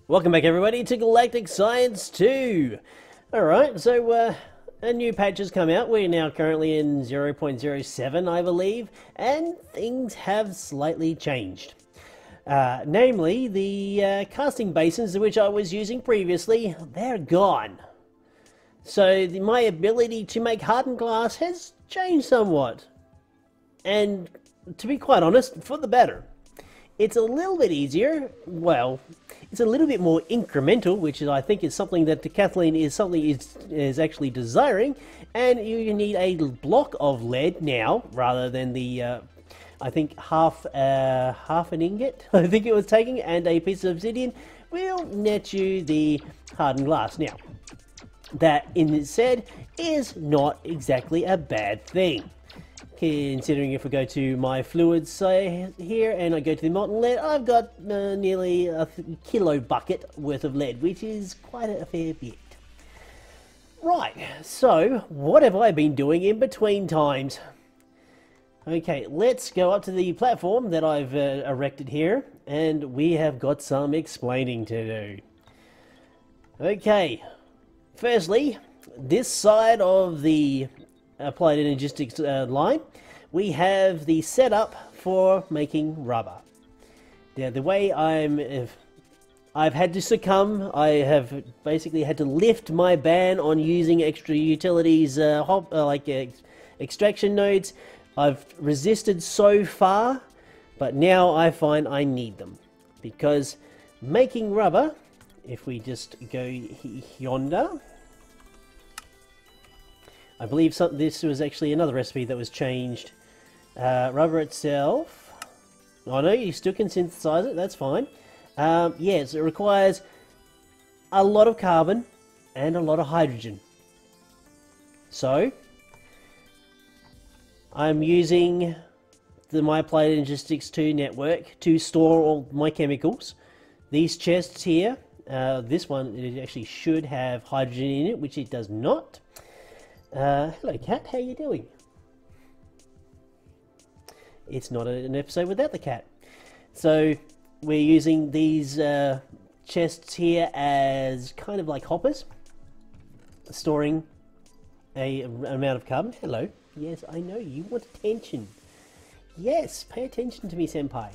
Welcome back everybody to Galactic Science 2. Alright, so a new patch has come out. We're now currently in 0.07 I believe, and things have slightly changed. Namely, the casting basins which I was using previously, they're gone. So my ability to make hardened glass has changed somewhat. And to be quite honest, for the better. It's a little bit easier, well, it's a little bit more incremental, which is, I think is something that Kathleen is actually desiring, and you need a block of lead now, rather than the, I think half an ingot, I think it was taking, and a piece of obsidian will net you the hardened glass. Now, that in said is not exactly a bad thing. Considering if we go to my fluids say here and I go to the molten lead, I've got nearly a kilo bucket worth of lead, which is quite a fair bit. Right, so what have I been doing in between times? Okay, let's go up to the platform that I've erected here, and we have got some explaining to do. Okay, firstly, this side of the applied energistics line, we have the setup for making rubber. Now, the way I've had to succumb, I have basically had to lift my ban on using extra utilities extraction nodes. I've resisted so far, but now I find I need them, because making rubber, if we just go yonder, I believe this was actually another recipe that was changed. Rubber itself, oh no, you still can synthesize it, that's fine. Yes, it requires a lot of carbon and a lot of hydrogen. So, I'm using my Applied Energistics 2 network to store all my chemicals. These chests here, this one it actually should have hydrogen in it, which it does not. Hello cat, how you doing? It's not an episode without the cat. So we're using these chests here as kind of like hoppers, storing an amount of carbon. Hello. Yes, I know you want attention. Yes, pay attention to me, senpai.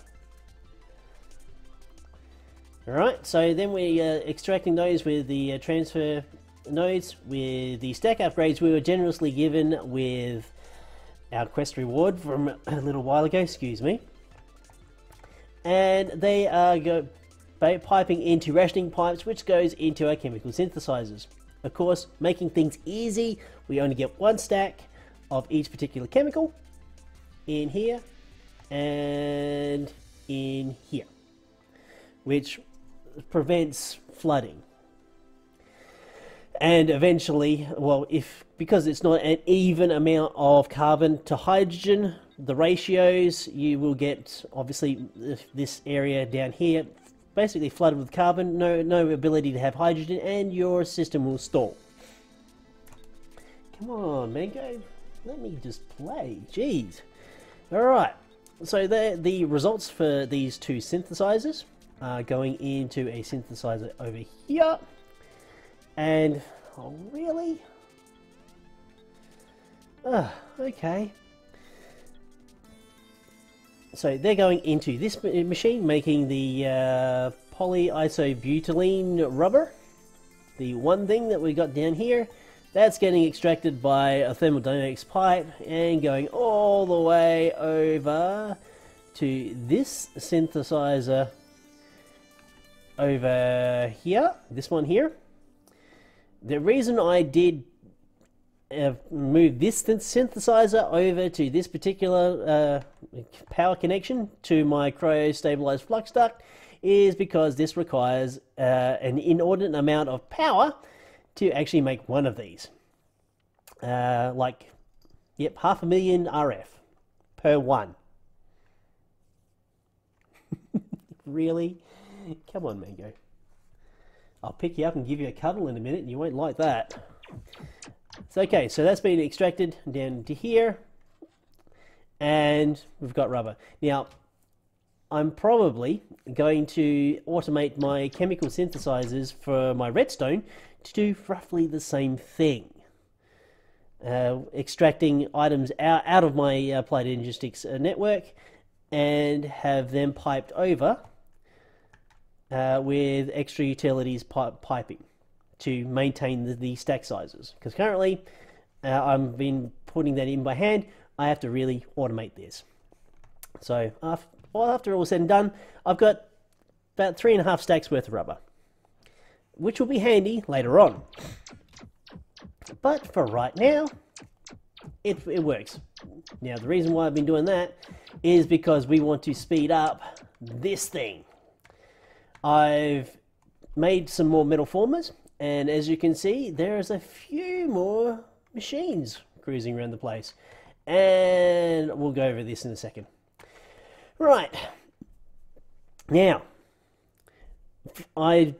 Alright, so then we're extracting those with the transfer nodes. With the stack upgrades we were generously given with our quest reward from a little while ago, excuse me, and they are piping into rationing pipes, which goes into our chemical synthesizers. Of course, making things easy, we only get one stack of each particular chemical in here and in here, which prevents flooding. And eventually, well, because it's not an even amount of carbon to hydrogen, the ratios, you will get, obviously, this area down here basically flooded with carbon, no ability to have hydrogen, and your system will stall. Come on, Mango, let me just play, jeez. Alright, so the results for these two synthesizers are going into a synthesizer over here. And, oh really? Okay. So they're going into this machine, making the polyisobutylene rubber. The one thing that we got down here, that's getting extracted by a thermodynamics pipe and going all the way over to this synthesizer over here, this one here. The reason I did move this synthesizer over to this particular power connection to my cryo-stabilized flux duct is because this requires an inordinate amount of power to actually make one of these. Yep, 500,000 RF per one. Really? Come on, Mango. I'll pick you up and give you a cuddle in a minute, and you won't like that. So, okay, so that's been extracted down to here, and we've got rubber. Now, I'm probably going to automate my chemical synthesizers for my redstone to do roughly the same thing. Extracting items out of my applied energistics network and have them piped over with extra utilities piping to maintain the stack sizes. Because currently I've been putting that in by hand. I have to really automate this. So after all said and done, I've got about 3.5 stacks worth of rubber, which will be handy later on. But for right now, it works. Now, the reason why I've been doing that is because we want to speed up this thing. I've made some more metal formers, and as you can see, there's a few more machines cruising around the place. And we'll go over this in a second. Right. Now, I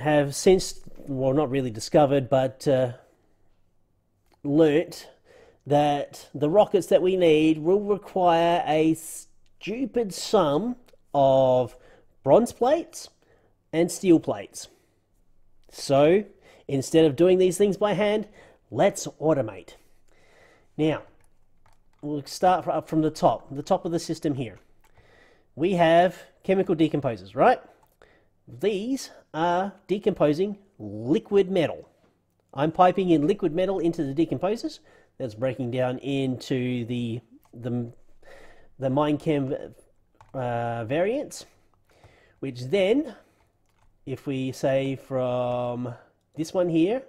have since, well, not really discovered, but learnt that the rockets that we need will require a stupid sum of bronze plates and steel plates. So instead of doing these things by hand, let's automate. Now, we'll start up from the top of the system here. We have chemical decomposers, right? These are decomposing liquid metal. I'm piping in liquid metal into the decomposers. That's breaking down into the Minechem variants, which then, if we say from this one here,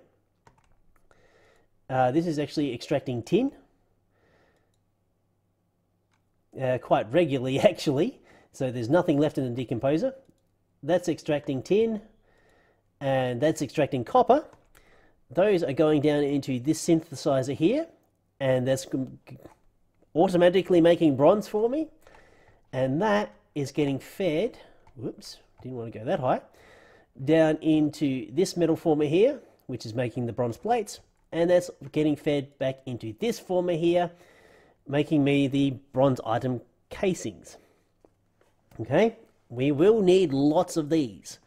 this is actually extracting tin quite regularly actually. So there's nothing left in the decomposer. That's extracting tin, and that's extracting copper. Those are going down into this synthesizer here, and that's automatically making bronze for me. And that is getting fed, whoops, didn't want to go that high, down into this metal former here, which is making the bronze plates, and that's getting fed back into this former here, making me the bronze item casings. Okay, we will need lots of these.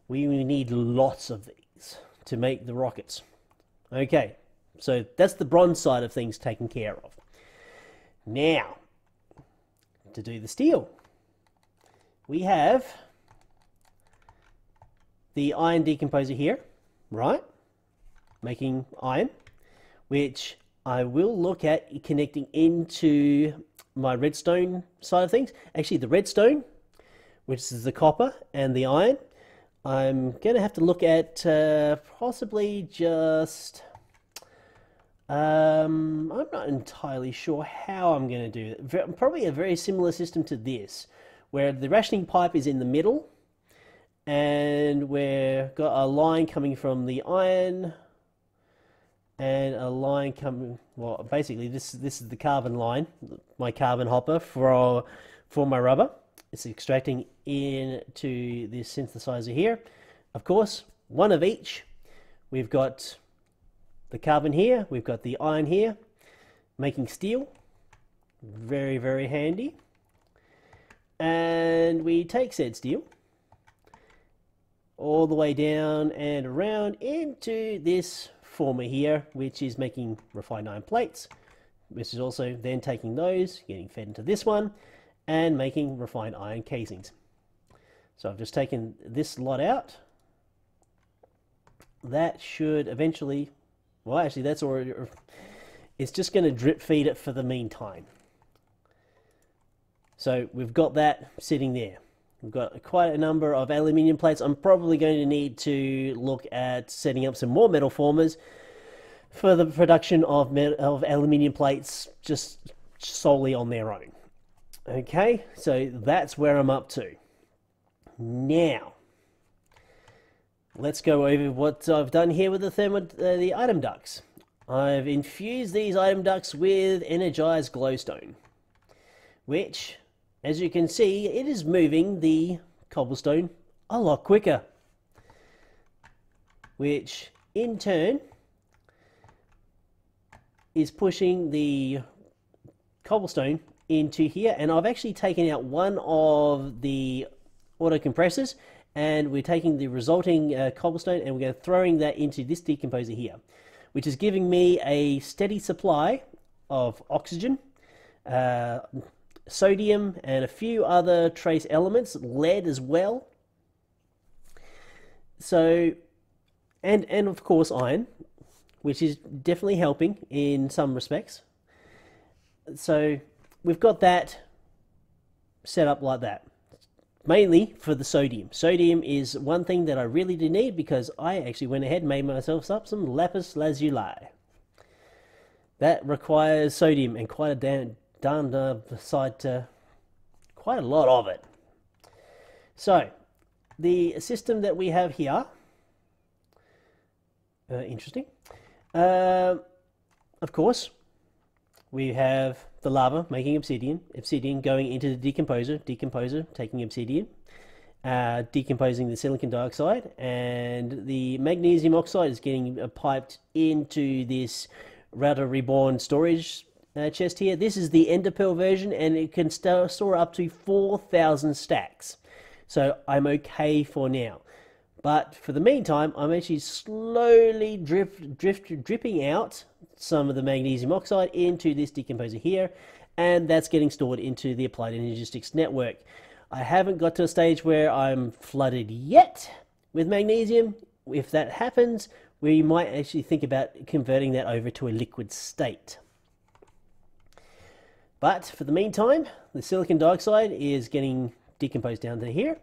We will need lots of these to make the rockets. Okay, so that's the bronze side of things taken care of. Now, to do the steel, we have the iron decomposer here, right? Making iron, which I will look at connecting into my redstone side of things. Actually, the redstone, which is the copper and the iron, I'm going to have to look at possibly just... I'm not entirely sure how I'm going to do it. Probably a very similar system to this, where the rationing pipe is in the middle, and we've got a line coming from the iron, and a line coming, well, basically this is the carbon line, my carbon hopper for my rubber. It's extracting into this synthesizer here. Of course, one of each. We've got the carbon here, we've got the iron here, making steel. Very, very handy. And we take said steel all the way down and around into this former here, which is making refined iron plates, which is also then taking those, getting fed into this one, and making refined iron casings. So I've just taken this lot out. That should eventually, well, actually that's already, it's just going to drip feed it for the meantime. So we've got that sitting there. We've got quite a number of aluminium plates. I'm probably going to need to look at setting up some more metal formers for the production of aluminium plates just solely on their own. Okay, so that's where I'm up to. Now, let's go over what I've done here with the item ducts. I've infused these item ducts with energized glowstone, which, as you can see, it is moving the cobblestone a lot quicker, which in turn is pushing the cobblestone into here, and I've actually taken out one of the auto compressors, and we're taking the resulting cobblestone and we're throwing that into this decomposer here, which is giving me a steady supply of oxygen, sodium, and a few other trace elements, lead as well. So, and of course iron, which is definitely helping in some respects. So we've got that set up like that, mainly for the sodium. Sodium is one thing that I really do need, because I actually went ahead and made myself up some lapis lazuli. That requires sodium, and quite a darn quite a lot of it. So the system that we have here, interesting. Of course, we have the lava making obsidian, obsidian going into the decomposer, decomposer taking obsidian, decomposing the silicon dioxide, and the magnesium oxide is getting piped into this Router Reborn storage chest here. This is the Ender Pearl version, and it can store up to 4,000 stacks. So I'm okay for now. But for the meantime, I'm actually slowly dripping out some of the magnesium oxide into this decomposer here, and that's getting stored into the Applied Energistics network. I haven't got to a stage where I'm flooded yet with magnesium. If that happens, we might actually think about converting that over to a liquid state. But for the meantime, the silicon dioxide is getting decomposed down to here.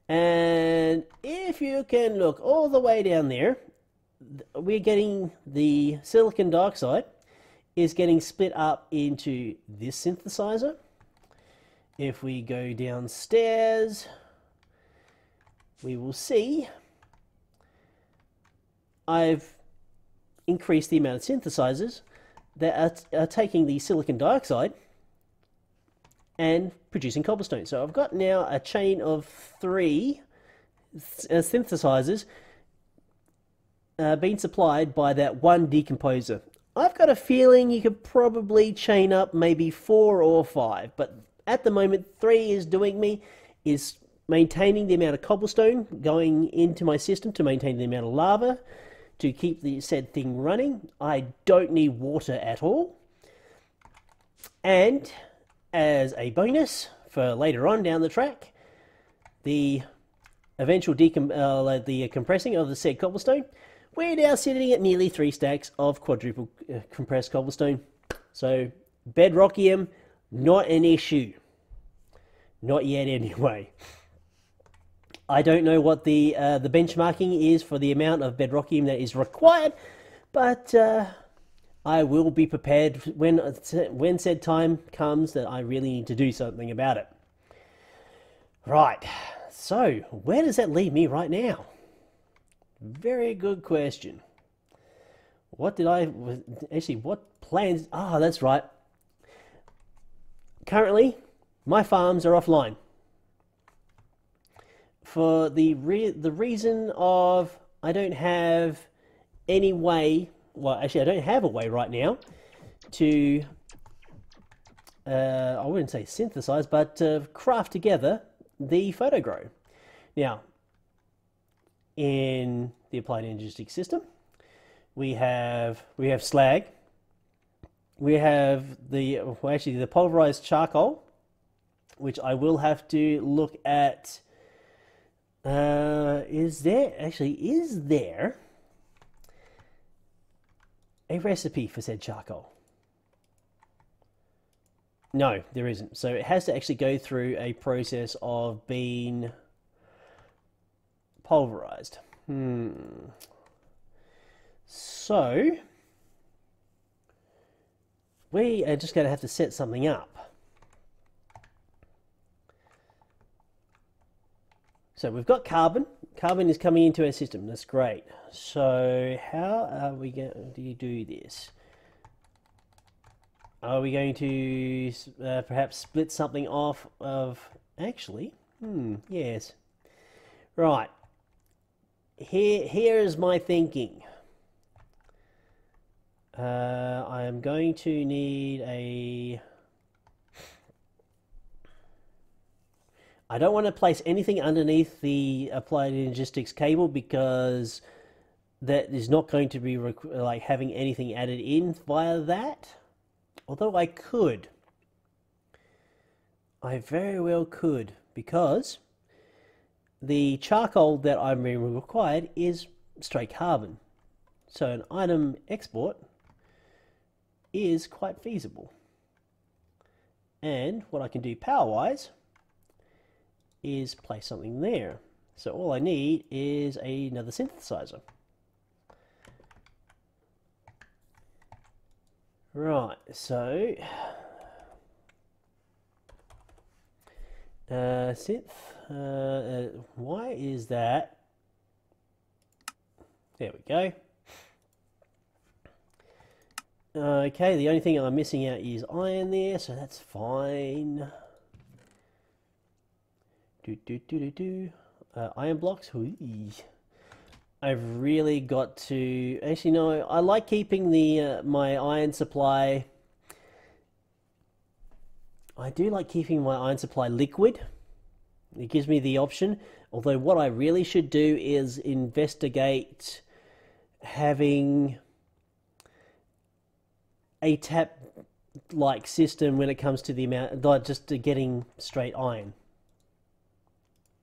And if you can look all the way down there, we're getting the silicon dioxide is getting split up into this synthesizer. If we go downstairs, we will see I've increased the amount of synthesizers that are taking the silicon dioxide and producing cobblestone. So I've got now a chain of 3 synthesizers being supplied by that one decomposer. I've got a feeling you could probably chain up maybe 4 or 5, but at the moment 3 is doing me, is maintaining the amount of cobblestone going into my system to maintain the amount of lava to keep the said thing running. I don't need water at all. And as a bonus for later on down the track, the eventual compressing of the said cobblestone, we're now sitting at nearly 3 stacks of quadruple compressed cobblestone. So bedrockium, not an issue. Not yet anyway. I don't know what the benchmarking is for the amount of bedrockium that is required, but I will be prepared when said time comes that I really need to do something about it. Right, so where does that leave me right now? Very good question. What plans? Ah, that's right. Currently, my farms are offline. For the reason of I don't have any way, well actually I don't have a way right now to, I wouldn't say synthesize, but craft together the photogrow. Now, in the Applied Energistics system, we have slag, we have the pulverized charcoal, which I will have to look at. Is there a recipe for said charcoal? No, there isn't. So it has to actually go through a process of being pulverized. So we are just going to have to set something up. So we've got carbon. Carbon is coming into our system. That's great. So how are we going to do this? Are we going to perhaps split something off of... Actually, yes. Right. Here is my thinking. I am going to need a... I don't want to place anything underneath the applied logistics cable because that is not going to be like having anything added in via that. Although I could. I very well could, because the charcoal that I'm being required is straight carbon. So an item export is quite feasible. And what I can do power-wise is place something there. So all I need is another synthesizer. Right, so why is that? There we go. Okay, the only thing I'm missing out is iron there, so that's fine. Iron blocks. I've really got to... Actually, no, I like keeping the my iron supply... I do like keeping my iron supply liquid. It gives me the option. Although what I really should do is investigate having a tap-like system when it comes to the amount, like just to getting straight iron.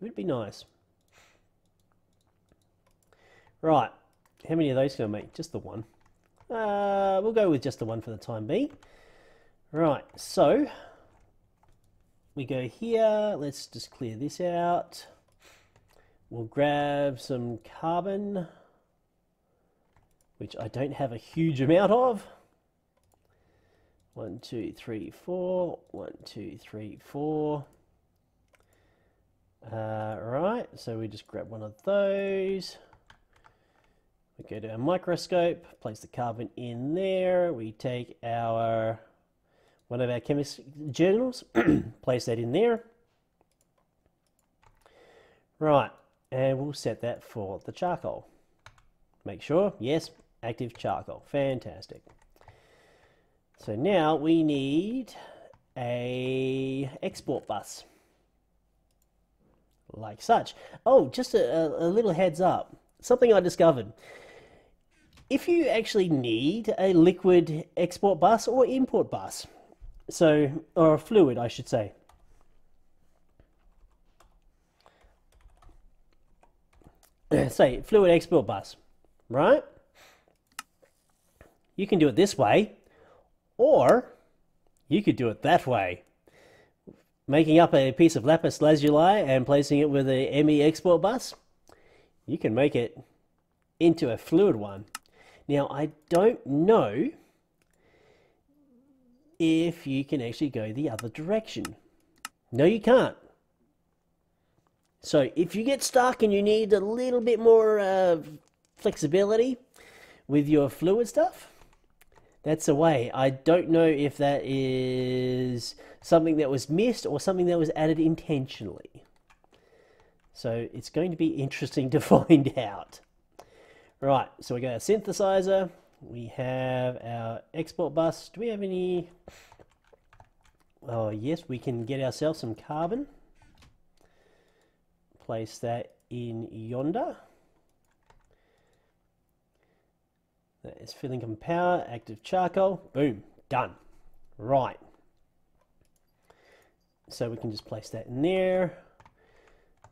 It would be nice. Right, how many of those can I make? Just the one. We'll go with just the one for the time being. Right, so we go here. Let's just clear this out. We'll grab some carbon, which I don't have a huge amount of. 1, 2, 3, 4. 1, 2, 3, 4. Right, so we just grab one of those. We go to our microscope, place the carbon in there. We take our one of our chemist journals, place that in there. Right, and we'll set that for the charcoal. Make sure, yes, active charcoal. Fantastic. So now we need a export bus. Like such. Oh, just a little heads up. Something I discovered. If you actually need a liquid export bus or import bus, so, or a fluid, I should say. Say, fluid export bus, right? You can do it this way, or you could do it that way. Making up a piece of lapis lazuli and placing it with a ME export bus, you can make it into a fluid one. Now, I don't know if you can actually go the other direction. No, you can't. So if you get stuck and you need a little bit more flexibility with your fluid stuff, that's a way. I don't know if that is something that was missed or something that was added intentionally. So it's going to be interesting to find out. Right, so we got our synthesizer. We have our export bus. Do we have any? Oh, yes, we can get ourselves some carbon. Place that in yonder. That is filling up power, active charcoal. Boom, done. Right. So we can just place that in there.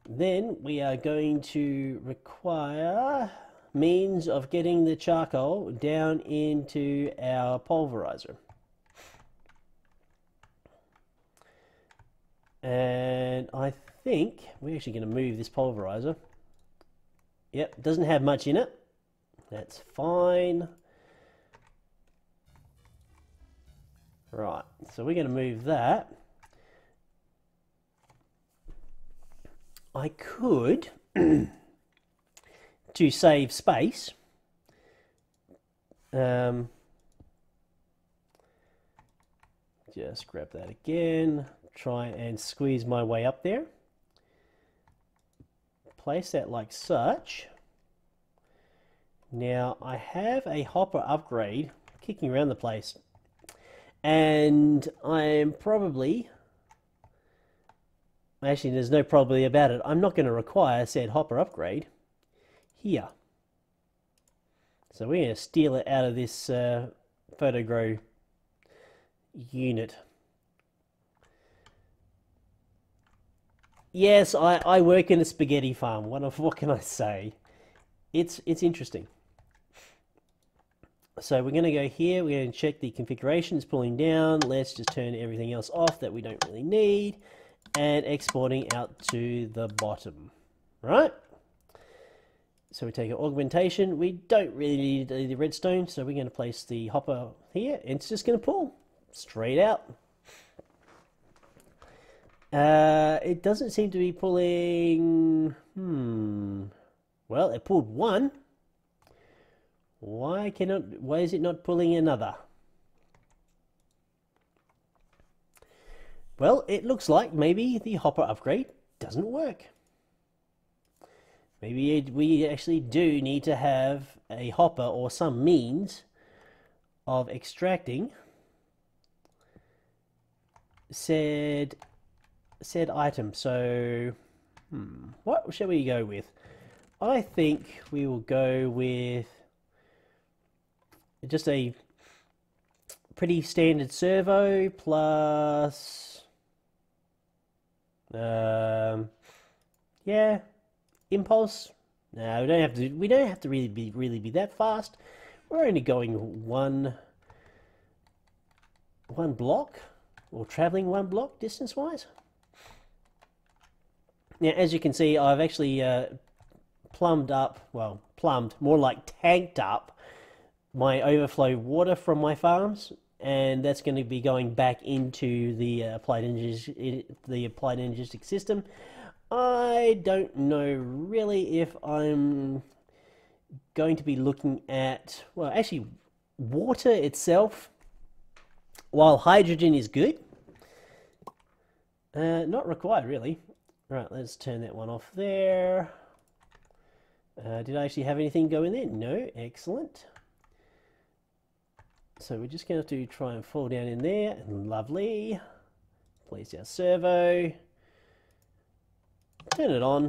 Then we are going to require means of getting the charcoal down into our pulverizer. And I think we're actually going to move this pulverizer. Yep, doesn't have much in it. That's fine. Right, so we're going to move that. I could, to save space, just grab that again, try and squeeze my way up there, place that like such. Now I have a hopper upgrade kicking around the place, and I'm probably Actually, there's no probability about it. I'm not going to require said hopper upgrade here. So we're going to steal it out of this PhotoGrow unit. Yes, I work in a spaghetti farm. What can I say? It's interesting. So we're going to go here. We're going to check the configurations, pulling down. Let's just turn everything else off that we don't really need, and exporting out to the bottom. Right? So we take our augmentation. We don't really need the redstone, so we're going to place the hopper here, and it's just going to pull straight out. It doesn't seem to be pulling... Well, it pulled one. Why is it not pulling another? Well, it looks like maybe the hopper upgrade doesn't work. Maybe we actually do need to have a hopper or some means of extracting said item. So, what shall we go with? I think we will go with just a pretty standard servo plus, yeah, impulse. No, we don't have to. We don't have to really be that fast. We're only going one block, or traveling one block distance wise. Now, as you can see, I've actually plumbed, more like tanked up my overflow water from my farms, and that's going to be going back into the applied energetic system. I don't know really if I'm going to be looking at, well, actually, water itself, while hydrogen is good, not required really. Right, let's turn that one off there. Did I actually have anything go in there? No, excellent. So we're just going to have to try and fall down in there. Lovely. Place our servo. Turn it on.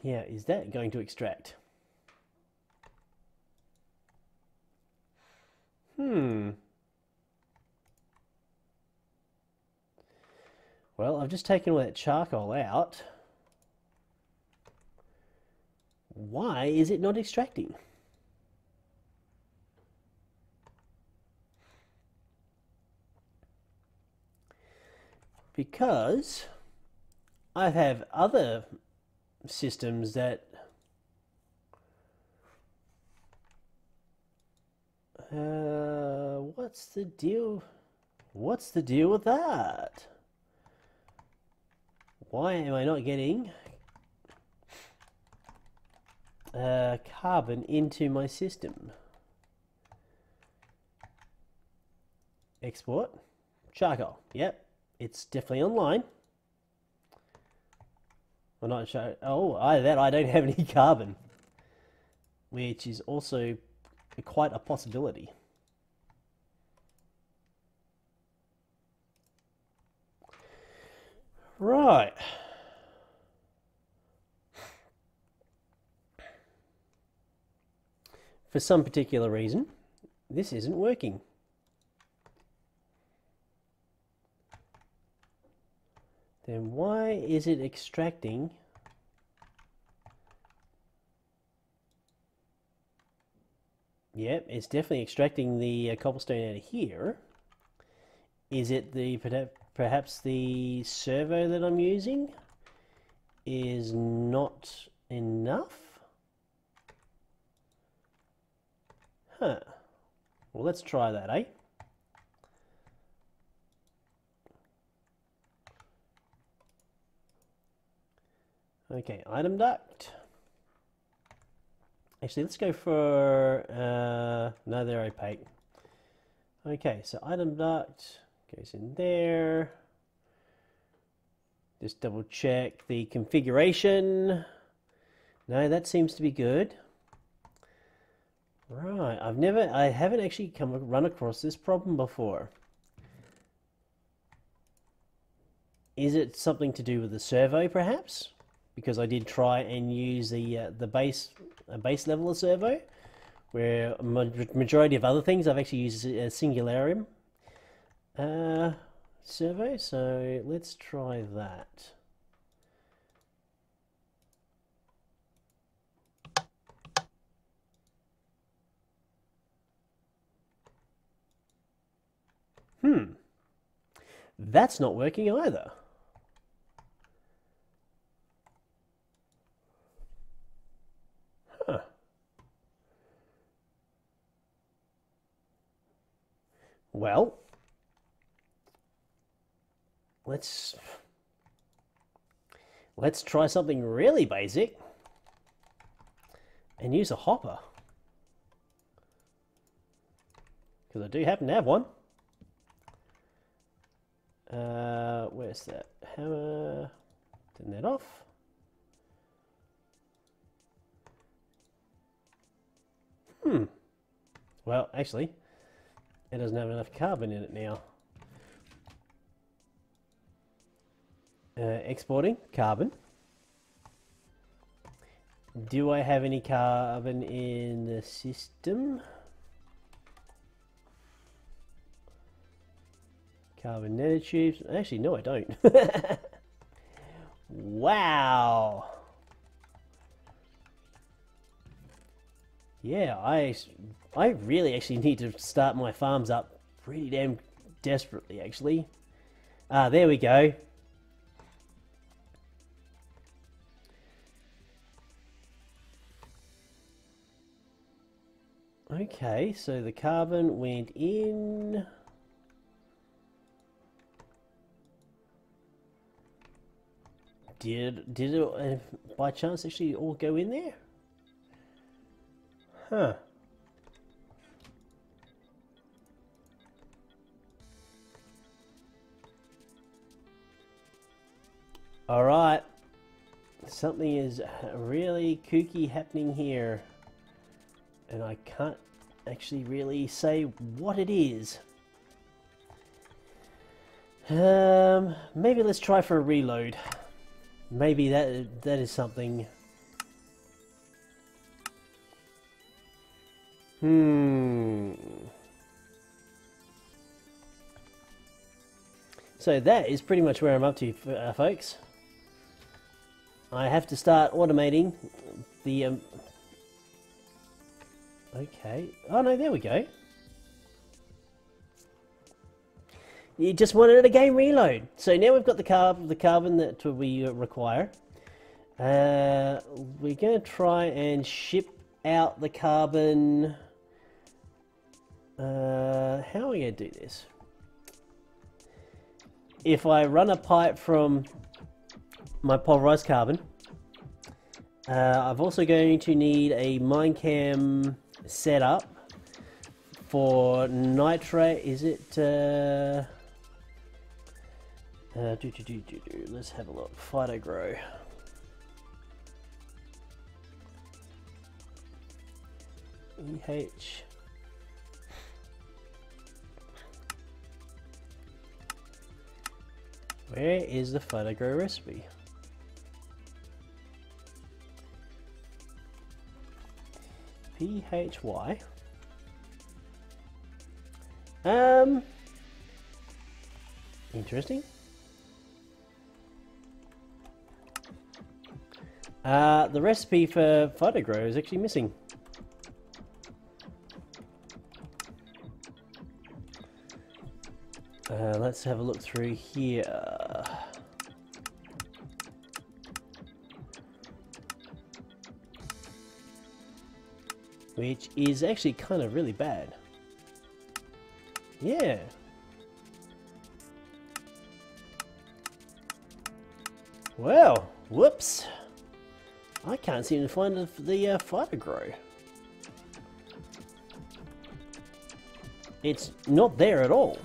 Yeah, is that going to extract? Well, I've just taken all that charcoal out. Why is it not extracting? Because I have other systems that what's the deal? What's the deal with that? Why am I not getting carbon into my system? Export charcoal. Yep. It's definitely online. Well, not show. Oh, either that I don't have any carbon, which is also quite a possibility. Right. For some particular reason, this isn't working. Then why is it extracting? Yep, it's definitely extracting the cobblestone out of here. Is it the perhaps the servo that I'm using is not enough? Huh. Well, let's try that, eh? Okay, item duct. Actually, let's go for, no, they're opaque. Okay, so item duct goes in there. Just double check the configuration. No, that seems to be good. Right, I haven't actually run across this problem before. Is it something to do with the servo, perhaps? Because I did try and use the base level of servo, where majority of other things I've actually used a Singularium servo. So let's try that. That's not working either. Huh. Well, let's try something really basic and use a hopper, because I do happen to have one. Where's that hammer? Turn that off. Well, actually, it doesn't have enough carbon in it now. Exporting carbon. Do I have any carbon in the system? Carbon nanotubes. Actually, no, I don't. Wow. Yeah, I really actually need to start my farms up pretty damn desperately, actually. There we go. Okay, so the carbon went in. Did it by chance actually all go in there? Huh. Alright. Something is really kooky happening here. And I can't actually really say what it is. Maybe let's try for a reload. Maybe that is something. So that is pretty much where I'm up to, folks. I have to start automating the okay. Oh no, there we go. You just wanted a game reload. So now we've got the carbon that we require. We're going to try and ship out the carbon. How are we going to do this? If I run a pipe from my pulverized carbon, I've also going to need a minecam setup for nitrate. Is it? Let's have a look. Phytogrow. EH. Where is the Phytogrow recipe? PHY. Interesting. The recipe for Phytogrow is actually missing. Let's have a look through here. Which is actually kind of really bad. Yeah. Well, whoops. I can't seem to find the Phytogrow. It's not there at all.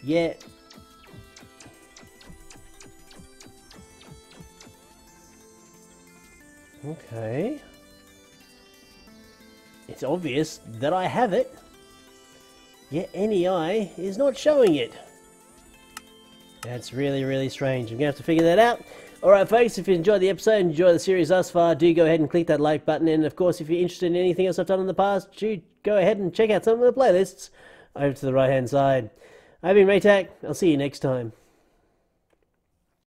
Yet. Okay. It's obvious that I have it. Yet NEI is not showing it. That's really, really strange. I'm going to have to figure that out. Alright folks, if you enjoyed the episode and enjoyed the series thus far, do go ahead and click that like button. And of course, if you're interested in anything else I've done in the past, do go ahead and check out some of the playlists over to the right hand side. I've been Raetac. I'll see you next time.